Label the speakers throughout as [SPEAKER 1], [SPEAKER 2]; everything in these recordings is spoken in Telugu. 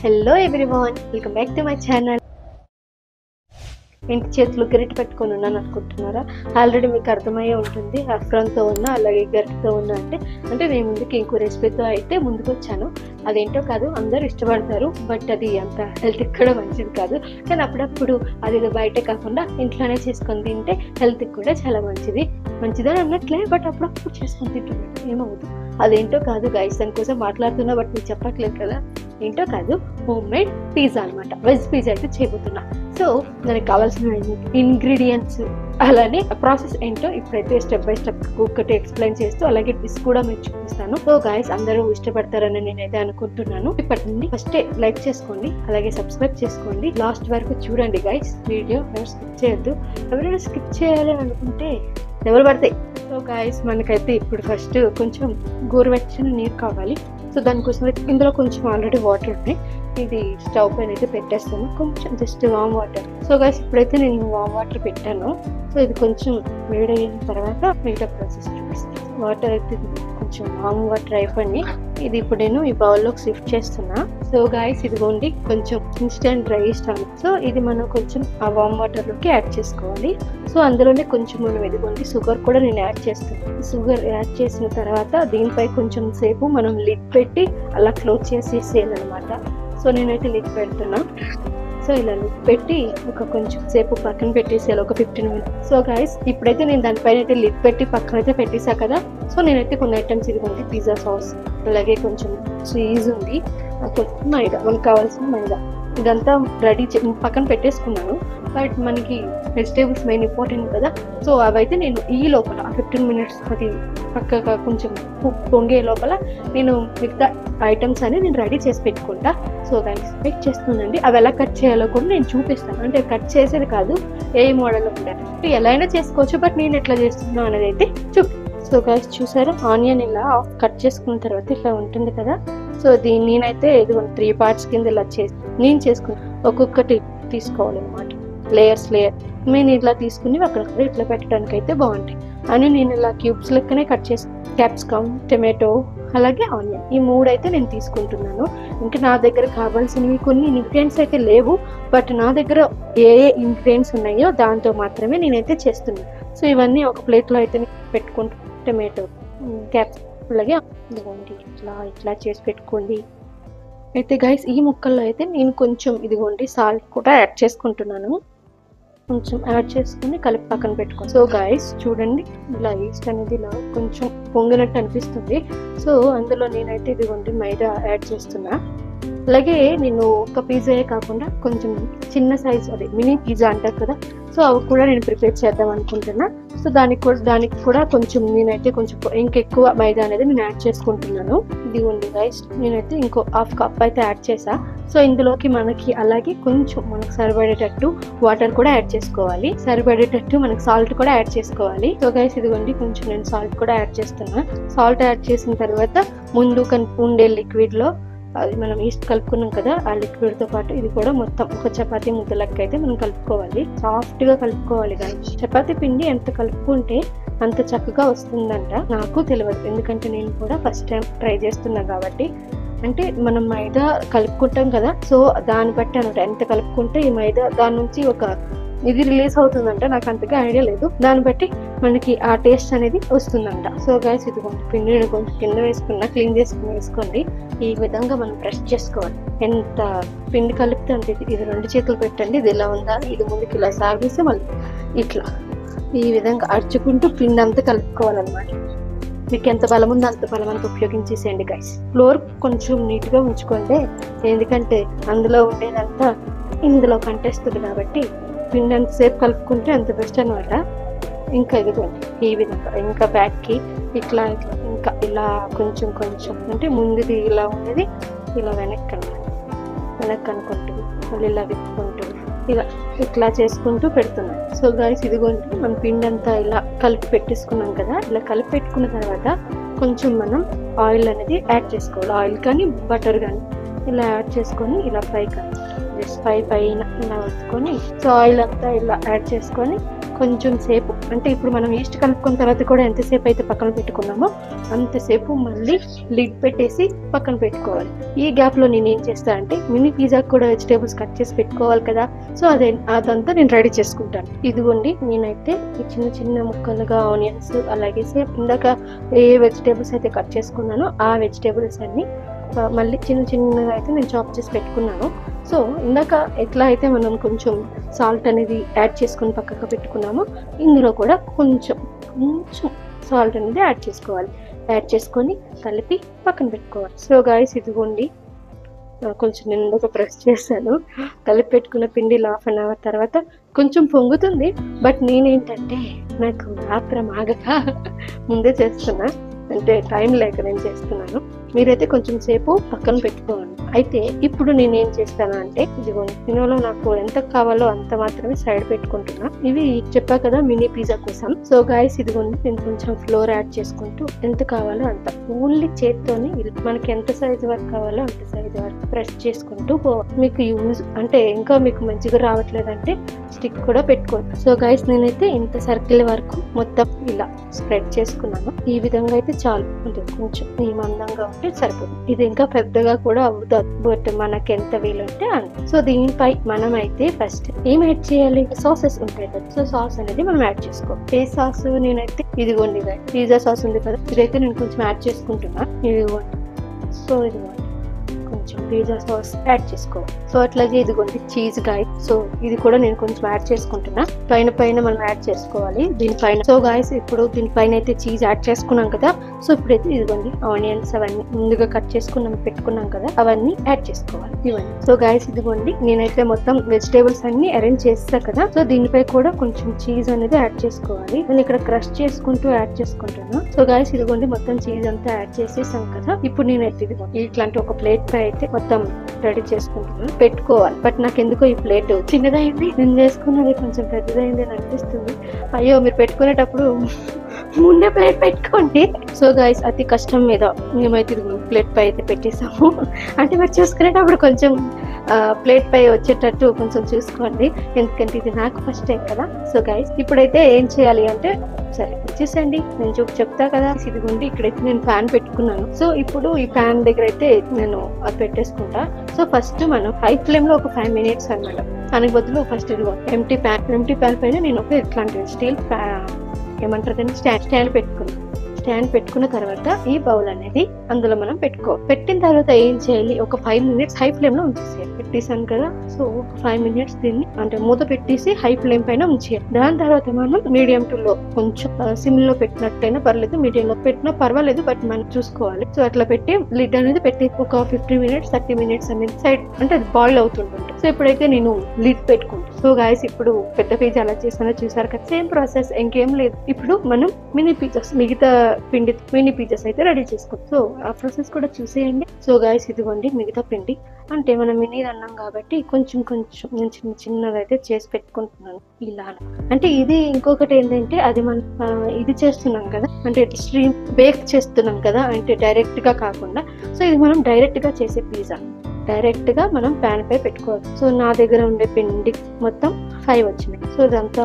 [SPEAKER 1] Hello everyone, welcome back to my channel. ఇంటి చేతులు గరిటె పెట్టుకొని ఉన్నాను అనుకుంటున్నారా? ఆల్రెడీ మీకు అర్థమయ్యే ఉంటుంది. అఫ్రాన్తో ఉన్నా అలాగే గరిటెతో ఉన్నా అంటే నేను ముందుకు ఇంకో రెసిపీతో అయితే ముందుకు వచ్చాను. అదేంటో కాదు, అందరూ ఇష్టపడతారు, బట్ అది అంత హెల్త్కి కూడా మంచిది కాదు. కానీ అప్పుడప్పుడు అది బయటే కాకుండా ఇంట్లోనే చేసుకొని తింటే హెల్త్కి కూడా చాలా మంచిదని అన్నట్లే, బట్ అప్పుడప్పుడు చేసుకొని తింటున్నట్టు ఏమవుతుంది. అదేంటో కాదు గైస్, దానికోసం మాట్లాడుతున్నా, బట్ మీకు చెప్పట్లేదు కదా. ఏంటో కాదు, హోమ్ మేడ్ పిజ్జా అనమాట. వెజ్ పిజ్జా అయితే చేయబోతున్నా. సో దానికి కావాల్సిన ఇంగ్రీడియంట్స్ అలానే ప్రాసెస్ ఏంటో ఇప్పుడైతే స్టెప్ బై స్టెప్ ఒక్కటి ఎక్స్ప్లెయిన్ చేస్తూ అలాగే డిష్ కూడా మీరు చూపిస్తాను. సో గైస్, అందరూ ఇష్టపడతారని నేనైతే అనుకుంటున్నాను. ఇప్పటి నుండి ఫస్ట్ లైక్ చేసుకోండి, అలాగే సబ్స్క్రైబ్ చేసుకోండి, లాస్ట్ వరకు చూడండి గైస్. వీడియో స్కిప్ చేయొద్దు. ఎవరైనా స్కిప్ చేయాలి అనుకుంటే ఎవరు పడతాయి. సో గైస్, మనకైతే ఇప్పుడు ఫస్ట్ కొంచెం గోరువెచ్చని నీరు కావాలి. సో దానికోసం అయితే ఇందులో కొంచెం ఆల్రెడీ వాటర్ ఉన్నాయి. ఇది స్టవ్ పైన అయితే పెట్టేస్తాను, కొంచెం just warm water. So guys, ఇప్పుడైతే నేను వామ్ వాటర్ పెట్టాను. సో ఇది కొంచెం వేడైన తర్వాత మిగతా ప్రాసెస్ చూపిస్తాను. వాటర్ అయితే కొంచెం వామ్ వాటర్ అయిపోయి ఇది ఇప్పుడు నేను ఈ బౌల్లోకి షిఫ్ట్ చేస్తున్నా. సో గైస్, ఇదిగోండి కొంచెం ఇన్స్టెంట్ డ్రై ఇస్తాను. సో ఇది మనం కొంచెం ఆ వామ్ వాటర్లోకి యాడ్ చేసుకోవాలి. సో అందులోనే కొంచెం మనం ఇదిగోండి షుగర్ కూడా నేను యాడ్ చేస్తాను. షుగర్ యాడ్ చేసిన తర్వాత దీనిపై కొంచెం సేపు మనం లిడ్ పెట్టి అలా క్లోజ్ చేసేసేయాలన్నమాట. సో నేనైతే లిడ్ పెడుతున్నా. సో ఇలా లిడ్ పెట్టి ఒక కొంచెం సేపు పక్కన పెట్టేసేయాలి, ఒక 15 minutes. సో గైస్, ఇప్పుడైతే నేను దానిపైన అయితే లిడ్ పెట్టి పక్కన అయితే పెట్టేసా కదా. సో నేనైతే కొన్ని ఐటమ్స్ ఇదిగోండి, పిజ్జా సాస్, అలాగే కొంచెం చీజ్ ఉంది, మైదా, మనకు కావాల్సిన మైదా, ఇదంతా రెడీ పక్కన పెట్టేసుకున్నాను. బట్ మనకి వెజిటేబుల్స్ మెయిన్ ఇంపార్టెంట్ కదా. సో అవైతే నేను ఈ లోపల 15 minutes అది పక్కగా కొంచెం పొంగే లోపల నేను మిగతా ఐటమ్స్ అని నేను రెడీ చేసి పెట్టుకుంటా. సో దాన్ని ఎక్స్పెక్ట్ చేస్తున్నానండి. అవి ఎలా కట్ చేయాలో కూడా నేను చూపిస్తాను. అంటే కట్ చేసేది కాదు, ఏ మోడల్లో ఉంటాయి ఎలా అయినా చేసుకోవచ్చు, బట్ నేను ఎట్లా చేస్తున్నాను అనేది అయితే సో గైస్, చూసారా, ఆనియన్ ఇలా కట్ చేసుకున్న తర్వాత ఇట్లా ఉంటుంది కదా. సో దీన్ని నేనైతే ఇది 3 parts కింద ఇలా నేను చేసుకున్నాను. ఒక్కొక్కటి తీసుకోవాలన్నమాట, లేయర్ నేను ఇట్లా తీసుకుని అక్కడ ఇట్లా పెట్టడానికి అయితే బాగుంటాయి అని నేను ఇలా క్యూబ్స్ లెక్కనే కట్ చేసి క్యాప్సికమ్, టొమాటో, అలాగే ఆనియన్, ఈ 3 అయితే నేను తీసుకుంటున్నాను. ఇంకా నా దగ్గర కావాల్సినవి కొన్ని ఇంగ్రీడియంట్స్ అయితే లేవు, బట్ నా దగ్గర ఏ ఇంగ్రీడియంట్స్ ఉన్నాయో దాంతో మాత్రమే నేనైతే చేస్తున్నాను. సో ఇవన్నీ ఒక ప్లేట్లో అయితే పెట్టుకుంటాను. టొమాటో, క్యాప్సికమ్, అలాగే ఇట్లా చేసి పెట్టుకోండి. అయితే గైస్, ఈ ముక్కల్లో అయితే నేను కొంచెం ఇదిగోండి సాల్ట్ కూడా యాడ్ చేసుకుంటున్నాను. కొంచెం యాడ్ చేసుకుని కలిపి పక్కన పెట్టుకోండి. సో గైస్, చూడండి, ఇలా ఈస్ట్ అనేది ఇలా కొంచెం పొంగినట్టు అనిపిస్తుంది. సో అందులో నేనైతే ఇదిగోండి మైదా యాడ్ చేస్తున్నా. అలాగే నేను ఒక పిజ్జాయే కాకుండా కొంచెం చిన్న సైజ్, అదే మినీ పిజ్జా అంటారు కదా, సో అవి కూడా నేను ప్రిపేర్ చేద్దాం అనుకుంటున్నా. సో దానికి కూడా కొంచెం నేనైతే కొంచెం ఇంకెక్కువ మైదా అనేది నేను యాడ్ చేసుకుంటున్నాను. ఇదిగోండి గైస్, నేనైతే ఇంకో 1/2 cup అయితే యాడ్ చేసా. సో ఇందులోకి మనకి అలాగే కొంచెం మనకు సరిపడేటట్టు వాటర్ కూడా యాడ్ చేసుకోవాలి, సరిపడేటట్టు మనకి సాల్ట్ కూడా యాడ్ చేసుకోవాలి. సో గైస్, ఇదిగోండి కొంచెం నేను సాల్ట్ కూడా యాడ్ చేస్తున్నా. సాల్ట్ యాడ్ చేసిన తర్వాత ముందు ఉండే లిక్విడ్లో అది మనం ఈస్ట్ కలుపుకున్నాం కదా, ఆ లిక్విడ్తో పాటు ఇది కూడా మొత్తం ఒక చపాతీ ముద్ద లెక్క అయితే మనం కలుపుకోవాలి. సాఫ్ట్గా కలుపుకోవాలి గైస్. చపాతీ పిండి ఎంత కలుపుకుంటే అంత చక్కగా వస్తుందంట. నాకు తెలియదు, ఎందుకంటే నేను కూడా ఫస్ట్ టైం ట్రై చేస్తున్నా కాబట్టి. అంటే మనం మైదా కలుపుకుంటాం కదా, సో దాన్ని బట్టి అనమాట ఎంత కలుపుకుంటే ఈ మైదా దాని నుంచి ఒక ఇది రిలీజ్ అవుతుందంట. నాకు అంతగా ఐడియా లేదు, దాన్ని బట్టి మనకి ఆ టేస్ట్ అనేది వస్తుందంట. సో గైస్, ఇది పిండిని కొంచెం కింద క్లీన్ చేసుకుని వేసుకోండి. ఈ విధంగా మనం ప్రెస్ చేసుకోవాలి. ఎంత పిండి కలిపితే అంత ఇది 2 చేతులు పెట్టండి. ఇది ఇలా ఉందా, ఇది ముందుకు ఇలా సాగిస్తే మళ్ళీ ఇట్లా ఈ విధంగా అరుచుకుంటూ పిండి అంతా కలుపుకోవాలన్నమాట. మీకు ఎంత బలం ఉందో అంత బలం అంతా ఉపయోగించేసేయండి గైస్. ఫ్లోర్ కొంచెం నీట్గా ఉంచుకోండి, ఎందుకంటే అందులో ఉండేదంతా ఇందులో కంటేస్తుంది కాబట్టి పిండి అంతసేపు కలుపుకుంటే అంత బెస్ట్ అనమాట. ఇంకా ఇదిగోండి ఈ విధంగా ఇంకా బ్యాక్కి ఇట్లా ఇంకా ఇలా కొంచెం అంటే ముందుది ఇలా ఉండేది ఇలా వెనక్కి అనుకుంటుంది, మళ్ళీ ఇలా విప్పుకుంటుంది, ఇట్లా చేసుకుంటూ పెడుతున్నాను. సో గైస్, ఇదిగోండి మన పిండి అంతా ఇలా కలిపి పెట్టేసుకున్నాం కదా. ఇలా కలిపి పెట్టుకున్న తర్వాత కొంచెం మనం ఆయిల్ అనేది యాడ్ చేసుకోవాలి. ఆయిల్ కానీ బటర్ కానీ ఇలా యాడ్ చేసుకొని ఇలా పైన ఇలా వత్తుకొని, సో ఆయిల్ అంతా ఇలా యాడ్ చేసుకొని కొంచెం సేపు, అంటే ఇప్పుడు మనం ఈస్ట్ కలుపుకున్న తర్వాత కూడా ఎంతసేపు అయితే పక్కన పెట్టుకున్నామో అంతసేపు మళ్ళీ లిడ్ పెట్టేసి పక్కన పెట్టుకోవాలి. ఈ గ్యాప్లో నేను ఏం చేస్తాను అంటే మినీ పిజ్జాకి కూడా వెజిటేబుల్స్ కట్ చేసి పెట్టుకోవాలి కదా, సో అదంతా నేను రెడీ చేసుకుంటాను. ఇదిగోండి నేనైతే ఈ చిన్న చిన్న ముక్కలుగా ఆనియన్స్, అలాగే సేమ్ ఇందాక ఏ వెజిటేబుల్స్ అయితే కట్ చేసుకున్నానో ఆ వెజిటేబుల్స్ అన్ని మళ్ళీ చిన్న చిన్నగా అయితే నేను చాప్ చేసి పెట్టుకున్నాను. సో ఇందాక ఎట్లా అయితే మనం కొంచెం సాల్ట్ అనేది యాడ్ చేసుకొని పక్కకు పెట్టుకున్నామో ఇందులో కూడా కొంచెం సాల్ట్ అనేది యాడ్ చేసుకోవాలి. యాడ్ చేసుకొని కలిపి పక్కన పెట్టుకోవాలి. సో గాయ్స్ ఇదిగోండి కొంచెం నిండుగా ప్రెస్ చేశాను. కలిపి పెట్టుకున్న పిండి ½ an hour తర్వాత కొంచెం పొంగుతుంది. బట్ నేనేంటంటే నాకు మాత్రం ఆగక ముందే చేస్తున్నా, అంటే టైం లేక నేను చేస్తున్నాను. మీరైతే కొంచెం సేపు పక్కన పెట్టుకోండి. అయితే ఇప్పుడు నేను ఏం చేస్తాను అంటే ఇదిగోండి పినోలో నాకు ఎంత కావాలో అంత మాత్రమే సైడ్ పెట్టుకుంటున్నా. ఇవి చెప్పా కదా మినీ పిజ్జా కోసం. సో గాయస్ ఇదిగోండి నేను కొంచెం ఫ్లోర్ యాడ్ చేసుకుంటూ ఎంత కావాలో అంత ఓన్లీ చేత్తోని మనకి ఎంత సైజు వరకు కావాలో అంత సైజు వరకు ప్రెస్ చేసుకుంటూ మీకు యూజ్ అంటే ఇంకా మీకు మంచిగా రావట్లేదంటే స్టిక్ కూడా పెట్టుకోండి. సో గైస్ నేనైతే ఇంత సర్కిల్ వరకు మొత్తం ఇలా స్ప్రెడ్ చేసుకున్నాను. ఈ విధంగా అయితే చాలు, అంటే కొంచెం ఈ మందంగా ఉంటే సరిపోతుంది. ఇది ఇంకా పెద్దగా కూడా అవుతుంది, బట్ మనకి ఎంత వీలుంటే అంత. సో దీనిపై మనం అయితే ఫస్ట్ ఏం యాడ్ చేయాలి, సాసెస్ ఉంటాయి కదా. సో సాస్ అనేది మనం యాడ్ చేసుకోవాలి. ఏ సాస్ నేనైతే ఇదిగోండి పిజ్జా సాస్ ఉంది కదా, ఇదైతే నేను కొంచెం యాడ్ చేసుకుంటున్నా. ఇదిగోండి, సో ఇదిగోండి కొంచెం పిజ్జా సాస్ యాడ్ చేసుకోవాలి. సో అట్లాగే ఇదిగోండి చీజ్ గాయస్, సో ఇది కూడా నేను కొంచెం యాడ్ చేసుకుంటున్నా. పైన మనం యాడ్ చేసుకోవాలి దీనిపైన. సో గాయస్ ఇప్పుడు దీనిపైన అయితే చీజ్ యాడ్ చేసుకున్నాం కదా. సో ఇప్పుడైతే ఇదిగోండి ఆనియన్స్ అవన్నీ ముందుగా కట్ చేసుకున్నాం పెట్టుకున్నాం కదా, అవన్నీ యాడ్ చేసుకోవాలి ఇవన్నీ. సో గాయస్ ఇదిగోండి నేనైతే మొత్తం వెజిటేబుల్స్ అన్ని అరేంజ్ చేస్తా కదా. సో దీనిపై కూడా కొంచెం చీజ్ అనేది యాడ్ చేసుకోవాలి. నేను ఇక్కడ క్రష్ చేసుకుంటూ యాడ్ చేసుకుంటున్నా. సో గాయస్ ఇదిగోండి మొత్తం చీజ్ అంతా యాడ్ చేసేసాం కదా. ఇప్పుడు నేనైతే ఇదిగోండి ఇట్లాంటి ఒక ప్లేట్ పై అయితే మొత్తం రెడీ చేసుకుంటున్నాను, పెట్టుకోవాలి. బట్ నాకు ఎందుకో ఈ ప్లేట్ చిన్నదైంది, నేను చేసుకున్నది కొంచెం పెద్దదైంది అని అనిపిస్తుంది. అయ్యో మీరు పెట్టుకునేటప్పుడు ముందే ప్లేట్ పెట్టుకోండి. సో గైస్ అతి కష్టం మీద మేమైతే ప్లేట్ పై అయితే పెట్టేసాము. అంటే మీరు చూసుకునేటప్పుడు కొంచెం ప్లేట్ పై వచ్చేటట్టు కొంచెం చూసుకోండి, ఎందుకంటే ఇది నాకు ఫస్ట్ టైం కదా. సో గైస్ ఇప్పుడైతే ఏం చేయాలి అంటే సరే వచ్చేసండి నేను చెప్తా కదా. ఇదిగోండి ఇక్కడైతే నేను ప్యాన్ పెట్టుకున్నాను. సో ఇప్పుడు ఈ ప్యాన్ దగ్గర అయితే నేను అది పెట్టేసుకుంటా. సో ఫస్ట్ మనం హై ఫ్లేమ్ లో ఒక 5 minutes అనమాట. దానికి బదులు ఫస్ట్ ఇదిగో ఎంటీ ప్యాన్ పైన నేను ఒక ఇట్లాంటి స్టీల్ ఏమంటారు దాన్ని స్టాండ్ పెట్టుకున్నాను. స్టాండ్ పెట్టుకున్న తర్వాత ఈ బౌల్ అనేది అందులో మనం పెట్టిన తర్వాత ఏం చేయాలి, ఒక 5 minutes హై ఫ్లేమ్ లో ఉంచేసేయాలి. పెట్టేసాను కదా, సో ఒక 5 minutes దీన్ని అంటే మూత పెట్టేసి హై ఫ్లేమ్ పైన ఉంచేయాలి. దాని తర్వాత మనం మీడియం టు లో కొంచెం సిమ్ లో పెట్టినట్టయినా పర్లేదు, మీడియం లో పెట్టినా పర్వాలేదు, బట్ మనం చూసుకోవాలి. సో అట్లా పెట్టి లిడ్ అనేది పెట్టి ఒక 15 minutes 30 minutes అనేది సైడ్ అంటే అది బాయిల్ అవుతుంటుంది. సో ఇప్పుడైతే నేను లిడ్ పెట్టుకుంటాను. సో గాయస్ ఇప్పుడు పెద్ద పిజ్జా ఎలా చేసానో చూసారు కదా, సేమ్ ప్రాసెస్, ఇంకేం లేదు. ఇప్పుడు మనం మినీ పిజ్జాస్ మిగతా పిండి మినీ పిజ్జాస్ అయితే రెడీ చేసుకోవచ్చు. సో ఆ ప్రాసెస్ కూడా చూసేయండి. సో గాయస్ ఇదిగోండి మిగతా పిండి, అంటే మనం మినీ అన్నాం కాబట్టి కొంచెం నేను చిన్నగా అయితే చేసి పెట్టుకుంటున్నాను ఇలా. అంటే ఇది ఇంకొకటి ఏంటంటే అది మనం ఇది చేస్తున్నాం కదా, అంటే స్ట్రీమ్ బేక్ చేస్తున్నాం కదా, అంటే డైరెక్ట్ గా కాకుండా. సో ఇది మనం డైరెక్ట్ గా చేసే పిజ్జా, డైరెక్ట్ గా మనం ప్యాన్ పై పెట్టుకోవాలి. సో నా దగ్గర ఉండే పిండి మొత్తం 5 వచ్చినాయి. సో ఇదంతా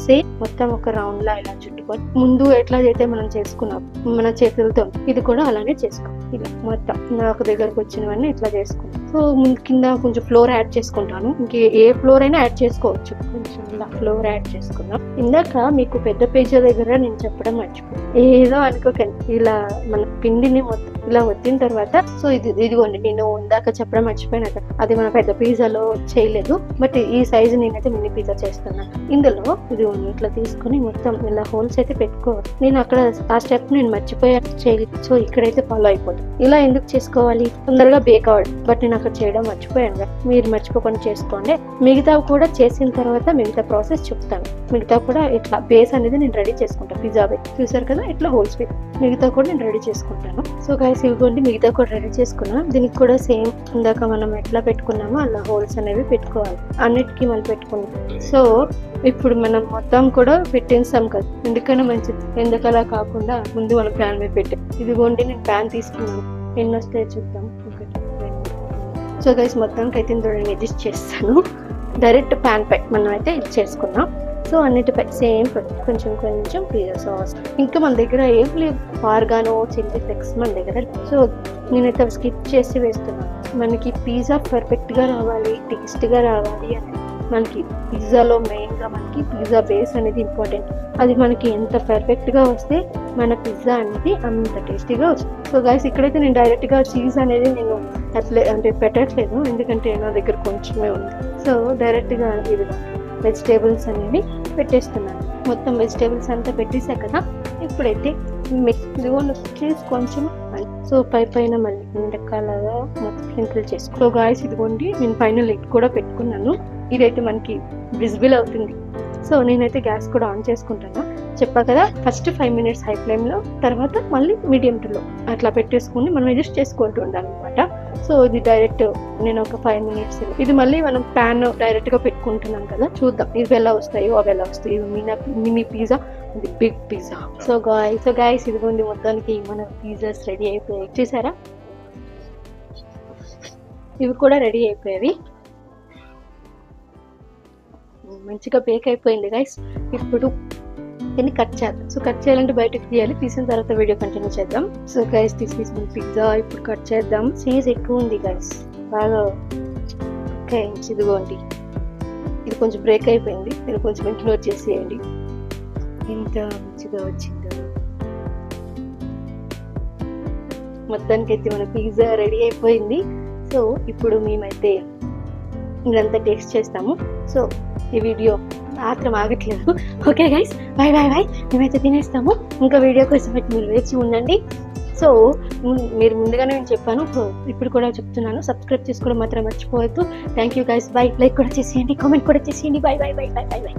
[SPEAKER 1] సేమ్ మొత్తం ఒక రౌండ్ లా ఇలా చుట్టుకొని ముందు ఎట్లా అయితే మనం చేసుకున్నాం మన చేతులతో, ఇది కూడా అలానే చేసుకోవాలి. ఇలా మొత్తం నాకు దగ్గరకు వచ్చినవన్నీ ఇట్లా చేసుకున్నాం. సో కింద కొంచెం ఫ్లోర్ యాడ్ చేసుకుంటాను, ఇంకే ఏ ఫ్లోర్ అయినా యాడ్ చేసుకోవచ్చు. కొంచెం ఇలా ఫ్లోర్ యాడ్ చేసుకున్నాం. ఇందాక మీకు పెద్ద పిజ్జా దగ్గర నేను చెప్పడం మర్చిపోయాను, ఏదో అనుకోకండి. ఇలా మన పిండిని మొత్తం ఇలా వత్తిన తర్వాత, సో ఇదిగోండి నేను ఇందాక చెప్పడం మర్చిపోయినా కదా, అది మన పెద్ద పిజ్జాలో చేయలేదు, బట్ ఈ సైజు నేనైతే మినీ పిజ్జా చేస్తున్నాను. ఇందులో ఇదిగోండి ఇట్లా తీసుకుని మొత్తం ఇలా హోల్స్ అయితే పెట్టుకోవాలి. నేను అక్కడ ఆ స్టెప్ నేను మర్చిపోయాను చేయలేదు. సో ఇక్కడైతే ఫాలో అయిపోతుంది. ఇలా ఎందుకు చేసుకోవాలి, తొందరగా బేక్ అవ్వదు, బట్ నేను అక్కడ చేయడం మర్చిపోయాను కదా, మీరు మర్చిపోకుండా చేసుకోండి. మిగతా కూడా చేసిన తర్వాత మిగతా ప్రాసెస్ చెప్తాను. మిగతా కూడా ఇట్లా బేస్ అనేది నేను రెడీ చేసుకుంటాను. పిజ్జా బేస్ చూసారు కదా, ఇట్లా హోల్స్ పెట్టి మిగతా కూడా నేను రెడీ చేసుకుంటాను. సో గైస్ ఇవ్వండి మిగతా కూడా రెడీ చేసుకున్నా. దీనికి కూడా సేమ్ ఇందాక మనం ఎట్లా పెట్టుకున్నామో అలా హోల్స్ అనేవి పెట్టుకోవాలి, అన్నిటికీ మళ్ళీ పెట్టుకున్నాం. సో ఇప్పుడు మనం మొత్తం కూడా పెట్టేస్తాం కదా, ఎందుకైనా మంచిది. ఎందుకలా కాకుండా ముందు మనం ప్యాన్ మీద పెట్టాం. ఇదిగోండి నేను ప్యాన్ తీసుకున్నాను, ఎన్ని వస్తాయో చూద్దాం. 1 2. సో గైస్ మొత్తానికి అయితే ఇందులో నేను ఎడిట్ చేస్తాను. డైరెక్ట్ ప్యాన్ పై మనం అయితే ఇది చేసుకున్నాం. సో అన్నిటిపై సేమ్ కొంచెం కొంచెం పిజ్జా సాస్. ఇంకా మన దగ్గర ఏం లేవు, ఆర్గానో, చిల్లీ ఫ్లేక్స్ మన దగ్గర. సో నేనైతే అవి స్కిప్ చేసి వేస్తున్నాను. మనకి పిజ్జా పర్ఫెక్ట్గా రావాలి, టేస్ట్గా రావాలి అని మనకి పిజ్జాలో మెయిన్గా మనకి పిజ్జా బేస్ అనేది ఇంపార్టెంట్. అది మనకి ఎంత పర్ఫెక్ట్గా వస్తే మన పిజ్జా అనేది అంత టేస్టీగా వస్తుంది. సో గైస్ ఇక్కడైతే నేను డైరెక్ట్గా చీజ్ అనేది నేను అంటే పెట్టట్లేదు, ఎందుకంటే నా దగ్గర కొంచెమే ఉంది. సో డైరెక్ట్గా ఇది వెజిటేబుల్స్ అనేవి పెట్టేస్తున్నాను. మొత్తం వెజిటేబుల్స్ అంతా పెట్టేసా కదా, ఇప్పుడైతే ఇదిగోండి చీజ్ కొంచెం. సో పైన మళ్ళీ రకాలుగా మొత్తం స్ప్రింకిల్ చేసుకో. సో గాయస్ ఇదిగోండి నేను పైన లిడ్ కూడా పెట్టుకున్నాను. ఇదైతే మనకి విజిబుల్ అవుతుంది. సో నేనైతే గ్యాస్ కూడా ఆన్ చేసుకుంటాను. చెప్పా కదా, ఫస్ట్ 5 minutes హై ఫ్లేమ్లో, తర్వాత మళ్ళీ మీడియం టులో అట్లా పెట్టేసుకుని మనం అడ్జస్ట్ చేసుకుంటూ ఉండాలన్నమాట. సో ఇది డైరెక్ట్ నేను ఒక 5 minutes ఇది మళ్ళీ మనం ప్యాన్ డైరెక్ట్గా పెట్టుకుంటున్నాం కదా, చూద్దాం ఇవి ఎలా వస్తాయో అవి ఎలా వస్తాయి. మినీ పిజ్జా, ఇది బిగ్ పిజ్జా. సో గాయస్ ఇదిగోండి మొత్తానికి మన పిజ్జాస్ రెడీ అయిపోయాయి. చూసారా, ఇవి కూడా రెడీ అయిపోయాయి, మంచిగా బేక్ అయిపోయింది గైస్. ఇప్పుడు దీన్ని కట్ చేద్దాం. సో కట్ చేయాలంటే బయటకు తీయాలి, తీసిన తర్వాత వీడియో కంటిన్యూ చేద్దాం. So guys this is my pizza. ఇప్పుడు కట్ చేద్దాం. చీజ్ ఎక్కువ ఉంది గైస్, బాగా ఓకే. ఇదిగోండి ఇది కొంచెం బ్రేక్ అయిపోయింది, ఇది కొంచెం ఇగ్నోర్ చేసేయండి. ఎంత మంచిగా వచ్చిందో. మొత్తానికి అయితే మన పిజ్జా రెడీ అయిపోయింది. సో ఇప్పుడు మేమైతే ఇదంతా టేస్ట్ చేస్తాము. సో ఈ వీడియో మాత్రం ఆగట్లేదు. Okay guys, bye bye bye. మేమైతే తినేస్తాము. ఇంకా వీడియో కోసం మీరు వేచి ఉండండి. సో మీరు ముందుగానే నేను చెప్పాను, ఇప్పుడు కూడా చెప్తున్నాను, సబ్స్క్రైబ్ చేసుకోవడం మాత్రం మర్చిపోవద్దు. Thank you guys, bye. Like కూడా చేసేయండి, కామెంట్ కూడా చేసేయండి. Bye bye bye bye bye bye.